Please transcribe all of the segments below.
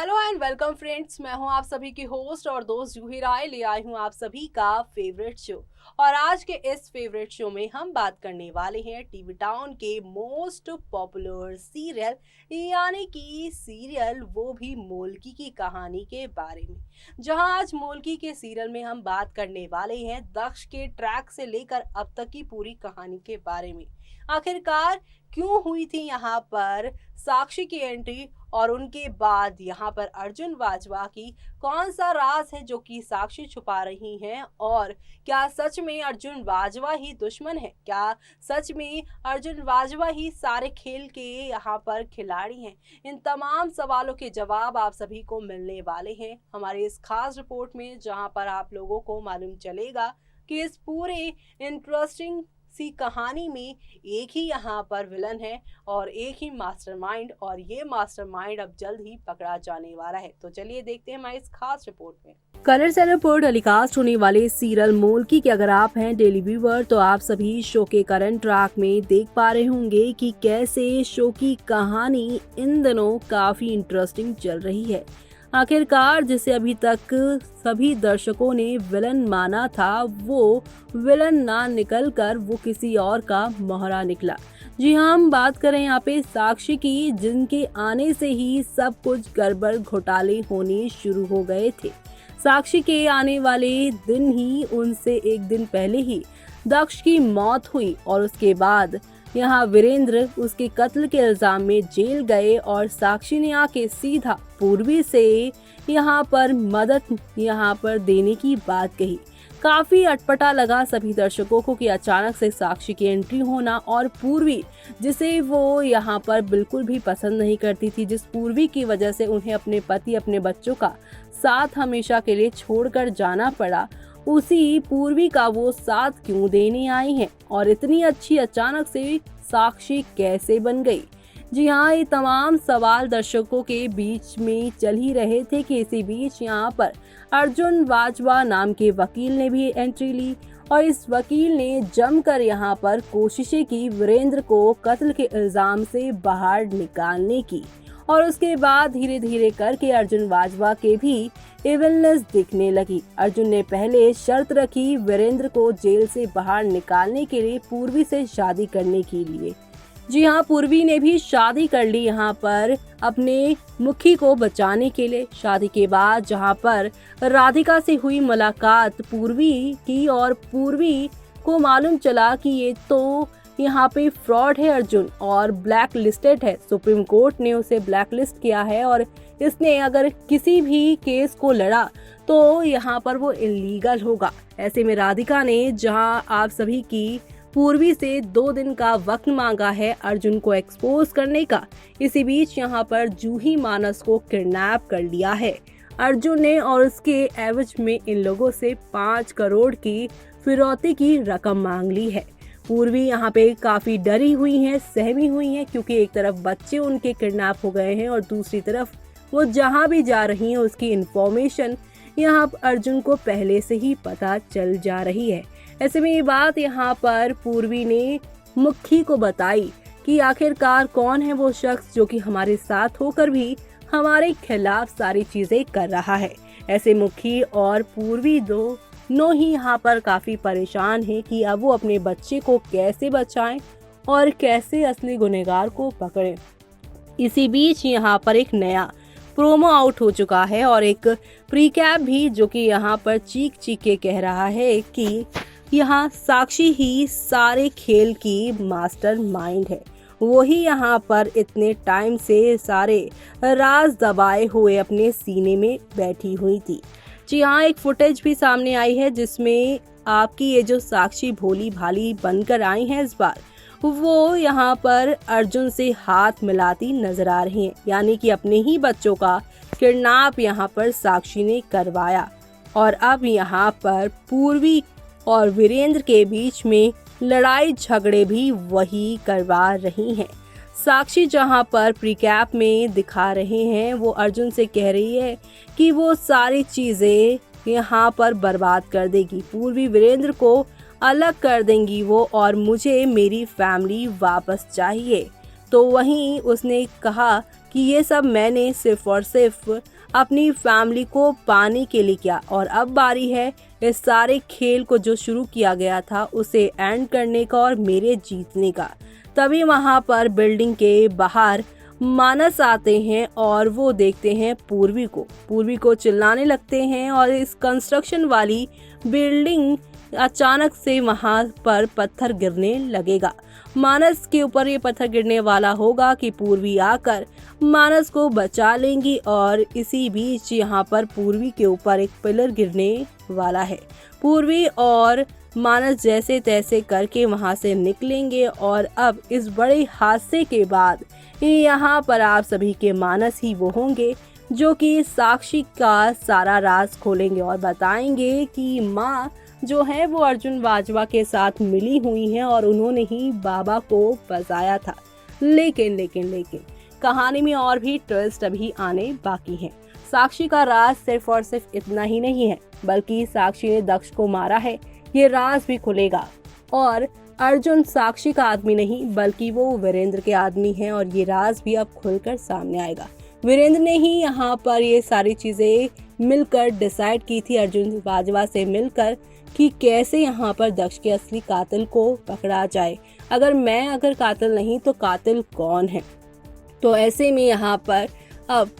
Hello and welcome friends, मैं हूं आप सभी की होस्ट और दोस्त जूही राय। ले आई हूं आप सभी का फेवरेट शो। और आज के इस फेवरेट शो में हम बात करने वाले हैं टीवी टाउन के मोस्ट पॉपुलर सीरियल यानी कि सीरियल वो भी मोल्की की कहानी के बारे में। जहां आज मोल्की के सीरियल में हम बात करने वाले हैं दक्ष के ट्रैक से लेकर अब तक की पूरी कहानी के बारे में। आखिरकार क्यों हुई थी यहाँ पर साक्षी की एंट्री और उनके बाद यहाँ पर अर्जुन बाजवा की कौन सा राज है जो कि साक्षी छुपा रही हैं, और क्या सच में अर्जुन बाजवा ही दुश्मन है, क्या सच में अर्जुन बाजवा ही सारे खेल के यहाँ पर खिलाड़ी हैं। इन तमाम सवालों के जवाब आप सभी को मिलने वाले हैं हमारे इस खास रिपोर्ट में, जहाँ पर आप लोगों को मालूम चलेगा कि इस पूरे इंटरेस्टिंग सी कहानी में एक ही यहाँ पर विलन है और एक ही मास्टरमाइंड, और ये मास्टरमाइंड अब जल्द ही पकड़ा जाने वाला है। तो चलिए देखते हैं हमारी इस खास रिपोर्ट में। कलर चैनल पर टेलीकास्ट होने वाले सीरियल मोल्की के अगर आप हैं डेली व्यूअर तो आप सभी शो के करंट ट्रैक में देख पा रहे होंगे कि कैसे शो की कहानी इन दिनों काफी इंटरेस्टिंग चल रही है। आखिरकार जिसे अभी तक सभी दर्शकों ने विलन माना था वो विलन ना निकलकर वो किसी और का मोहरा निकला। जी हाँ, हम बात करें यहाँ पे साक्षी की, जिनके आने से ही सब कुछ गड़बड़ घोटाले होने शुरू हो गए थे। साक्षी के आने वाले दिन ही उनसे एक दिन पहले ही दक्ष की मौत हुई और उसके बाद यहाँ वीरेंद्र उसके कत्ल के इल्जाम में जेल गए और साक्षी ने आके सीधा पूर्वी से यहाँ पर मदद यहाँ पर देने की बात कही। काफी अटपटा लगा सभी दर्शकों को कि अचानक से साक्षी की एंट्री होना, और पूर्वी जिसे वो यहाँ पर बिल्कुल भी पसंद नहीं करती थी, जिस पूर्वी की वजह से उन्हें अपने पति अपने बच्चों का साथ हमेशा के लिए छोड़कर जाना पड़ा, उसी पूर्वी का वो साथ क्यों देने आई हैं और इतनी अच्छी अचानक से साक्षी कैसे बन गई। जी हाँ, ये तमाम सवाल दर्शकों के बीच में चल ही रहे थे कि इसी बीच यहाँ पर अर्जुन बाजवा नाम के वकील ने भी एंट्री ली और इस वकील ने जमकर यहाँ पर कोशिशें की वीरेंद्र को कत्ल के इल्जाम से बाहर निकालने की, और उसके बाद धीरे धीरे करके अर्जुन बाजवा के भी इविलनेस दिखने लगी। अर्जुन ने पहले शर्त रखी वीरेंद्र को जेल से बाहर निकालने के लिए पूर्वी से शादी करने के लिए। जी हाँ, पूर्वी ने भी शादी कर ली यहाँ पर अपने मुखी को बचाने के लिए। शादी के बाद जहाँ पर राधिका से हुई मुलाकात पूर्वी की और पूर्वी को मालूम चला कि ये तो यहाँ पे फ्रॉड है अर्जुन और ब्लैक लिस्टेड है, सुप्रीम कोर्ट ने उसे ब्लैक लिस्ट किया है और इसने अगर किसी भी केस को लड़ा तो यहाँ पर वो इलीगल होगा। ऐसे में राधिका ने जहाँ आप सभी की पूर्वी से 2 दिन का वक्त मांगा है अर्जुन को एक्सपोज करने का, इसी बीच यहाँ पर जूही मानस को किडनैप कर लिया है अर्जुन ने और उसके एवज में इन लोगों से 5 करोड़ की फिरौती की रकम मांग ली है। पूर्वी यहाँ पे काफी डरी हुई हैं, सहमी हुई हैं, क्योंकि एक तरफ बच्चे उनके किडनैप हो गए हैं और दूसरी तरफ वो जहाँ भी जा रही हैं उसकी इंफॉर्मेशन यहाँ अर्जुन को पहले से ही पता चल जा रही है। ऐसे में ये बात यहाँ पर पूर्वी ने मुखी को बताई कि आखिरकार कौन है वो शख्स जो कि हमारे साथ होकर भी हमारे खिलाफ सारी चीजें कर रहा है। ऐसे मुखी और पूर्वी दोनों ही यहाँ पर काफी परेशान हैं कि अब वो अपने बच्चे को कैसे बचाएं और कैसे असली गुनहगार को पकड़ें। इसी बीच यहाँ पर एक नया प्रोमो आउट हो चुका है और एक प्रीकैप भी, जो कि यहाँ पर चीख चीख के कह रहा है कि यहाँ साक्षी ही सारे खेल की मास्टरमाइंड है, वही यहाँ पर इतने टाइम से सारे राज दबाए हुए अपने सीने में बैठी हुई थी। जी हाँ, एक फुटेज भी सामने आई है जिसमें आपकी ये जो साक्षी भोली भाली बनकर आई हैं इस बार, वो यहाँ पर अर्जुन से हाथ मिलाती नजर आ रही हैं, यानी कि अपने ही बच्चों का किडनैप यहाँ पर साक्षी ने करवाया और अब यहाँ पर पूर्वी और वीरेंद्र के बीच में लड़ाई झगड़े भी वही करवा रही हैं। साक्षी जहां पर प्रीकैप में दिखा रहे हैं वो अर्जुन से कह रही है कि वो सारी चीजें यहाँ पर बर्बाद कर देगी, पूर्वी वीरेंद्र को अलग कर देंगी वो, और मुझे मेरी फैमिली वापस चाहिए। तो वहीं उसने कहा कि ये सब मैंने सिर्फ और सिर्फ अपनी फैमिली को पाने के लिए किया और अब बारी है इस सारे खेल को जो शुरू किया गया था उसे एंड करने का और मेरे जीतने का। तभी वहाँ पर बिल्डिंग के बाहर मानस आते हैं और वो देखते हैं पूर्वी को चिल्लाने लगते हैं और इस कंस्ट्रक्शन वाली बिल्डिंग अचानक से वहां पर पत्थर गिरने लगेगा। मानस के ऊपर ये पत्थर गिरने वाला होगा कि पूर्वी आकर मानस को बचा लेंगी और इसी बीच यहाँ पर पूर्वी के ऊपर एक पिलर गिरने वाला है। पूर्वी और मानस जैसे तैसे करके वहां से निकलेंगे और अब इस बड़े हादसे के बाद यहाँ पर आप सभी के मानस ही वो होंगे जो कि साक्षी का सारा राज खोलेंगे और बताएंगे कि माँ जो है वो अर्जुन बाजवा के साथ मिली हुई हैं और उन्होंने ही बाबा को बचाया था। लेकिन कहानी में और भी ट्विस्ट अभी आने बाकी हैं। साक्षी का राज सिर्फ और सिर्फ इतना ही नहीं है, बल्कि साक्षी ने दक्ष को मारा है, ये राज भी खुलेगा और अर्जुन साक्षी का आदमी नहीं बल्कि वो वीरेंद्र के आदमी हैं और ये राज भी अब खुलकर सामने आएगा। वीरेंद्र ने ही यहाँ पर ये सारी चीजें मिलकर डिसाइड की थी अर्जुन बाजवा से मिलकर कि कैसे यहाँ पर दक्ष के असली कातिल को पकड़ा जाए। अगर कातिल नहीं तो कातिल कौन है। तो ऐसे में यहाँ पर अब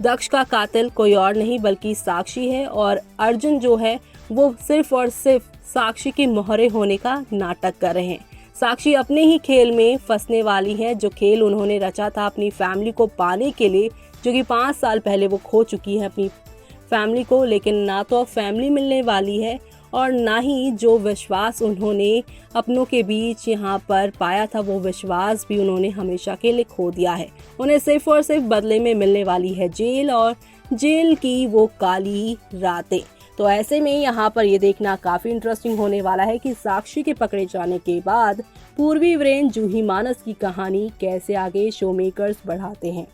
दक्ष का कातिल कोई और नहीं बल्कि साक्षी है और अर्जुन जो है वो सिर्फ और सिर्फ साक्षी की मोहरे होने का नाटक कर रहे हैं। साक्षी अपने ही खेल में फंसने वाली है, जो खेल उन्होंने रचा था अपनी फैमिली को पाने के लिए, जो कि 5 साल पहले वो खो चुकी है अपनी फैमिली को। लेकिन ना तो अब फैमिली मिलने वाली है और ना ही जो विश्वास उन्होंने अपनों के बीच यहाँ पर पाया था वो विश्वास भी उन्होंने हमेशा के लिए खो दिया है। उन्हें सिर्फ और सिर्फ बदले में मिलने वाली है जेल और जेल की वो काली रातें। तो ऐसे में यहाँ पर ये देखना काफी इंटरेस्टिंग होने वाला है कि साक्षी के पकड़े जाने के बाद पूर्वी वीरेंद्र जूही मानस की कहानी कैसे आगे शो मेकर्स बढ़ाते हैं।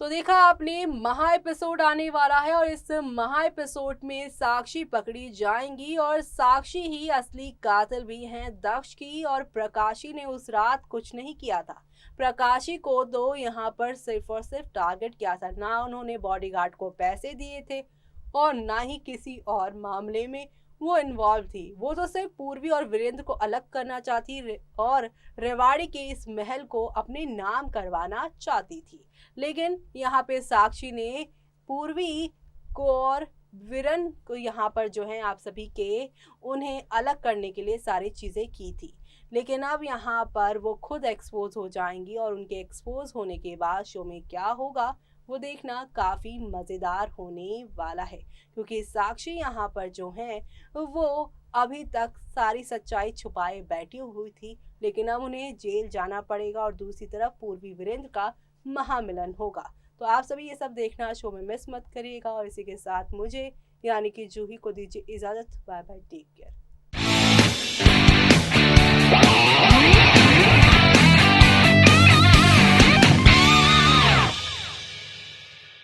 तो देखा आपने, महा एपिसोड आने वाला है और इस महा एपिसोड में साक्षी पकड़ी जाएंगी और साक्षी ही असली कातिल भी हैं दक्ष की। और प्रकाशी ने उस रात कुछ नहीं किया था। प्रकाशी को तो यहाँ पर सिर्फ और सिर्फ टारगेट किया था। ना उन्होंने बॉडीगार्ड को पैसे दिए थे और ना ही किसी और मामले में वो इन्वॉल्व थी। वो तो सिर्फ पूर्वी और वीरेंद्र को अलग करना चाहती और रेवाड़ी के इस महल को अपने नाम करवाना चाहती थी। लेकिन यहाँ पे साक्षी ने पूर्वी को और वीरेंद्र को यहाँ पर जो है आप सभी के उन्हें अलग करने के लिए सारी चीजें की थी। लेकिन अब यहाँ पर वो खुद एक्सपोज हो जाएंगी और उनके एक्सपोज होने के बाद शो में क्या होगा वो देखना काफी मजेदार होने वाला है, क्योंकि साक्षी यहाँ पर जो है वो अभी तक सारी सच्चाई छुपाए बैठी हुई थी। लेकिन अब उन्हें जेल जाना पड़ेगा और दूसरी तरफ पूर्वी वीरेंद्र का महामिलन होगा। तो आप सभी ये सब देखना शो में मिस मत करिएगा। और इसी के साथ मुझे यानी कि जूही को दीजिए इजाजत। Bye bye, take care.